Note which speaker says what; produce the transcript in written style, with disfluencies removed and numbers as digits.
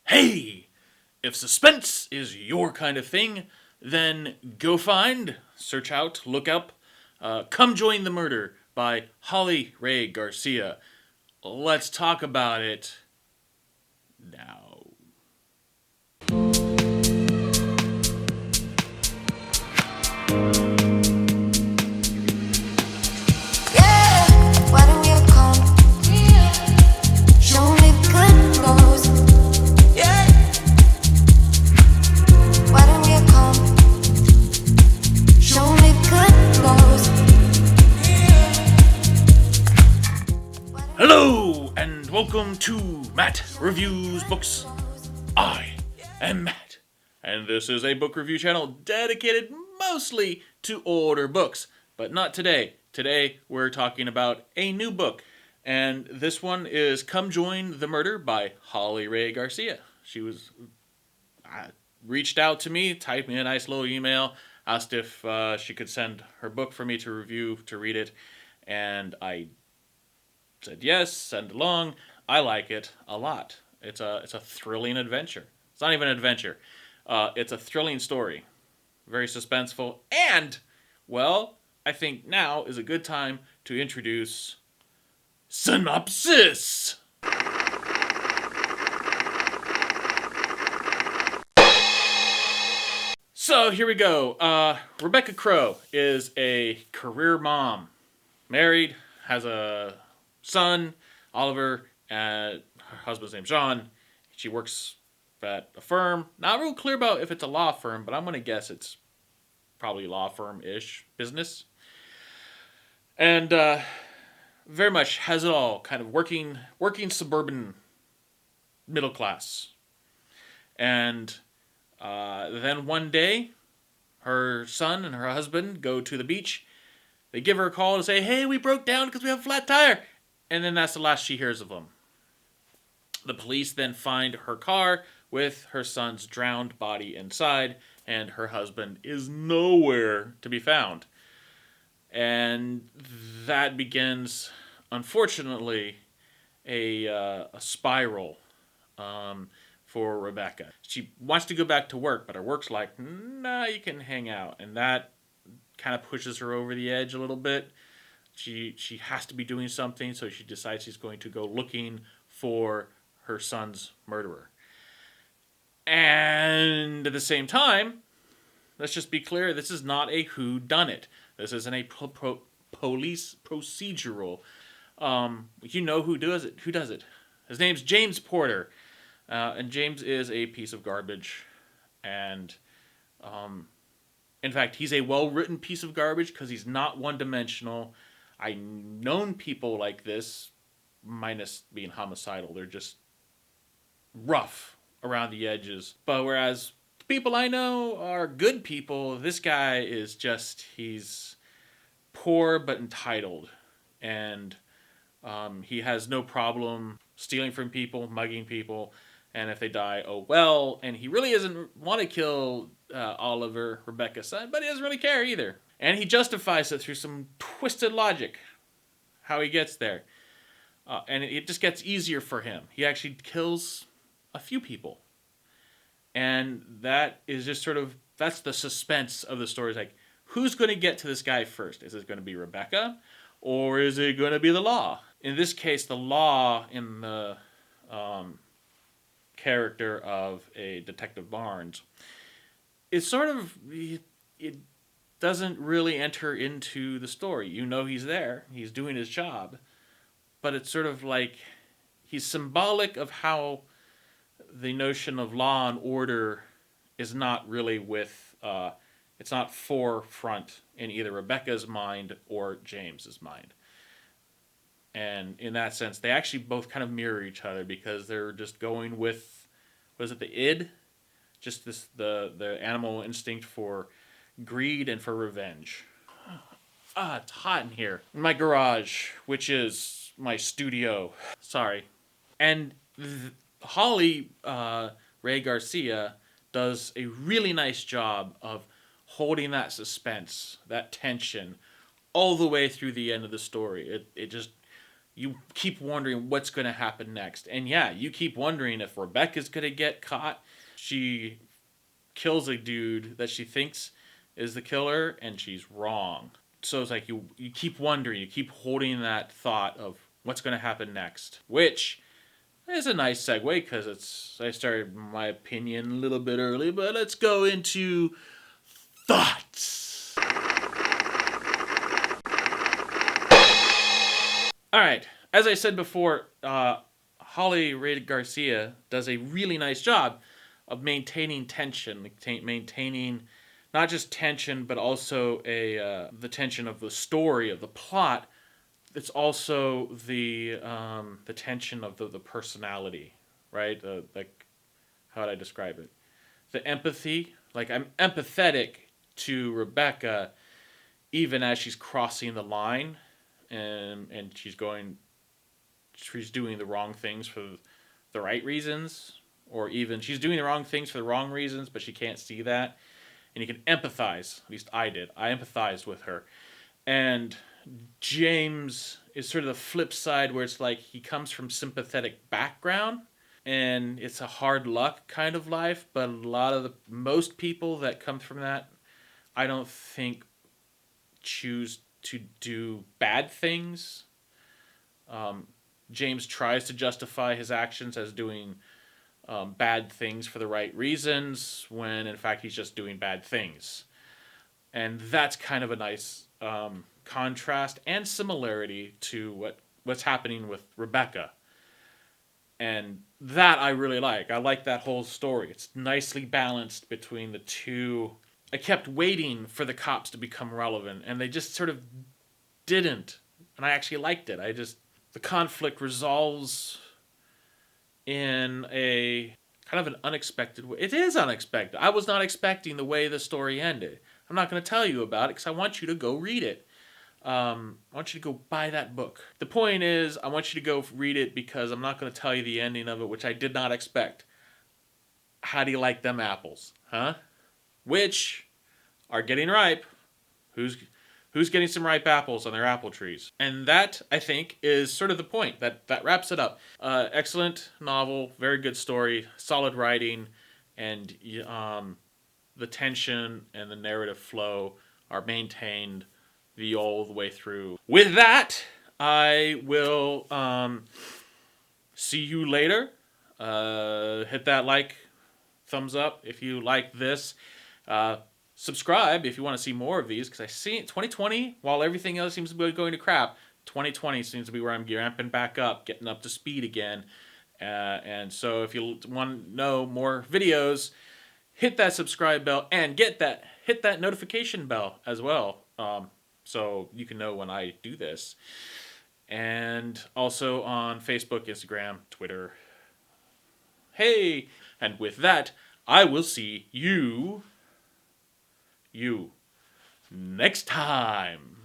Speaker 1: Hey, if suspense is your kind of thing, then go find, search out, look up, Come Join the Murder by Rae Garcia. Let's talk about it now. Hello, and welcome to Matt Reviews Books. I am Matt, and this is a book review channel dedicated mostly to older books, but not today. Today, we're talking about a new book, and this one is Come Join the Murder by Rae Garcia. She reached out to me, typed me a nice little email, asked if she could send her book for me to review, to read it, and I said yes, send along. I like it a lot. It's a thrilling adventure. It's not even an adventure. It's a thrilling story. Very suspenseful. And, well, I think now is a good time to introduce Synopsis! So, here we go. Rebecca Crow is a career mom. Married, has a son, Oliver, and her husband's name's John. She works at a firm. Not real clear about if it's a law firm, but I'm going to guess it's probably law firm-ish business. And very much has it all, kind of working suburban middle class. And then one day, her son and her husband go to the beach. They give her a call to say, hey, we broke down because we have a flat tire. And then that's the last she hears of them. The police then find her car with her son's drowned body inside, and her husband is nowhere to be found. And that begins, unfortunately, a spiral for Rebecca. She wants to go back to work, but her work's like, nah, you can hang out. And that kind of pushes her over the edge a little bit. She has to be doing something, so she decides she's going to go looking for her son's murderer. And at the same time, let's just be clear, this is not a whodunit. This isn't a police procedural. You know who does it. Who does it? His name's James Porter. And James is a piece of garbage. And in fact, he's a well-written piece of garbage because he's not one-dimensional. I've known people like this, minus being homicidal. They're just rough around the edges. But whereas the people I know are good people, this guy is just, he's poor but entitled. And he has no problem stealing from people, mugging people. And if they die, oh well. And he really doesn't want to kill Oliver, Rebecca's son, but he doesn't really care either. And he justifies it through some twisted logic, how he gets there. And it just gets easier for him. He actually kills a few people. And that is just sort of, that's the suspense of the story. It's like, who's going to get to this guy first? Is it going to be Rebecca? Or is it going to be the law? In this case, the law in the character of a Detective Barnes is sort of, it doesn't really enter into the story. You know he's there. He's doing his job. But it's sort of like he's symbolic of how the notion of law and order is not really it's not forefront in either Rebecca's mind or James's mind. And in that sense, they actually both kind of mirror each other because they're just going with, was it the id? Just the animal instinct for greed and for revenge. It's hot in here. In my garage, which is my studio. Sorry. And Rae Garcia does a really nice job of holding that suspense, that tension, all the way through the end of the story. It just you keep wondering what's going to happen next. And yeah, you keep wondering if Rebecca's going to get caught. She kills a dude that she thinks is the killer, and she's wrong. So it's like you keep wondering, you keep holding that thought of what's going to happen next, which is a nice segue because I started my opinion a little bit early, but let's go into thoughts. All right, as I said before, Rae Garcia does a really nice job of maintaining tension, maintaining not just tension, but also the tension of the story, of the plot. It's also the tension of the personality, right? Like, how would I describe it? The empathy. Like, I'm empathetic to Rebecca, even as she's crossing the line, and she's doing the wrong things for the right reasons, or even she's doing the wrong things for the wrong reasons, but she can't see that. And you can empathize. At least I did. I empathized with her. And James is sort of the flip side, where it's like he comes from sympathetic background, and it's a hard luck kind of life. But most people that come from that, I don't think choose to do bad things. James tries to justify his actions as doing bad things for the right reasons, when in fact he's just doing bad things. And that's kind of a nice contrast and similarity to what's happening with Rebecca. And that I really like. I like that whole story. It's nicely balanced between the two. I kept waiting for the cops to become relevant, and they just sort of didn't. And I actually liked it. The conflict resolves in a kind of an unexpected way. It is unexpected. I was not expecting the way the story ended. I'm not going to tell you about it because I want you to go read it. I want you to go buy that book. The point is, I want you to go read it because I'm not going to tell you the ending of it, which I did not expect. How do you like them apples? Huh? Which are getting ripe. Who's getting some ripe apples on their apple trees? And that, I think, is sort of the point. That wraps it up. Excellent novel, very good story, solid writing, and the tension and the narrative flow are maintained all the way through. With that, I will see you later. Hit that thumbs up if you like this. Subscribe if you want to see more of these, because I see 2020, while everything else seems to be going to crap, 2020 seems to be where I'm ramping back up, getting up to speed again. And so if you want to know more videos, hit that subscribe bell and hit that notification bell as well, so you can know when I do this. And also on Facebook, Instagram, Twitter. Hey! And with that, I will see you next time.